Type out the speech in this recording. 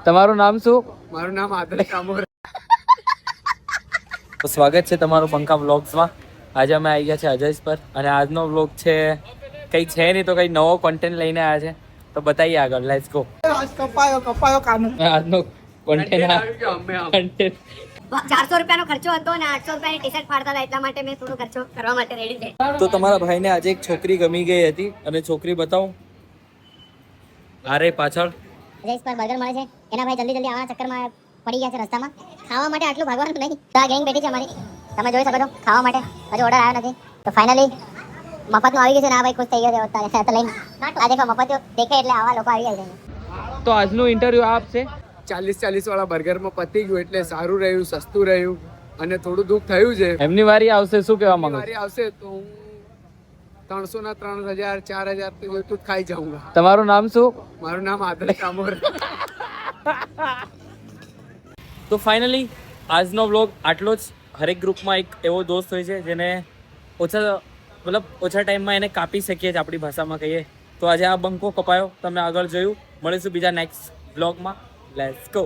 તમારું નામ શું? મારું નામ આદર્શ કામોર. તો સ્વાગત છે તમારું પંખા વ્લોગ્સમાં. આજે અમે આવી ગયા છે અજય પર અને આજનો વ્લોગ છે કંઈ છે નહીં તો કંઈ નવો કોન્ટેન્ટ લઈને આવ્યા છે તો બતાવીએ આગળ. Let's go. કપાયો કાનું. આજનો કોન્ટેન્ટ 400 રૂપિયાનો ખર્ચો હતો અને 800 રૂપિયાની ટી શર્ટ ફાડતા હતા એટલા માટે મેં થોડો ખર્ચો કરવા માટે રેડી છે. તો તમારા ભાઈને આજે એક છોકરી ગમી ગઈ હતી અને છોકરી બતાવું. અરે પાછળ અજય પર બર્ગર મળે છે. એના ભાઈ જલ્દી જલ્દી આવવાના ચક્કરમાં પડી ગયા છે રસ્તામાં. ખાવા માટે આટલું ભાગવાનું નહીં. તો આ ગેંગ બેઠી છે અમારી, તમે જોઈ શકો છો. ખાવા માટે હજુ ઓર્ડર આવ્યો નથી તો ફાઇનલી મફતનું આવી ગયું છે ને આ ભાઈ ખુશ થઈ ગયો છે અત્યારે તો લઈને. આ દેખો મફત દેખે એટલે આવા લોકો આવી જાય છે. તો આજનું ઇન્ટરવ્યુ આપશે. 40 વાળા બર્ગરમાં પતી ગયું એટલે સારું રહ્યું, સસ્તું રહ્યું અને થોડું દુઃખ થયું છે. એમની વારી આવશે, શું કહેવા માંગો છો? મારી આવશે તો હું 300 ના 3000 4000 તો એટલું જ ખાઈ જાઉંગા. તમારું નામ શું? મારું નામ આદર્શ કામોર. તો ફાઇનલી આજનો વ્લોગ આટલો જ. હરેક ગ્રુપમાં એક એવો દોસ્ત હોય છે જેને ઓછા ટાઈમમાં એને કાપી શકીએ છીએ, આપણી ભાષામાં કહીએ તો. આજે આ બંકો કપાયો, તમે આગળ જોયું. મળીશું બીજા નેક્સ્ટ વ્લોગમાં. Let's go.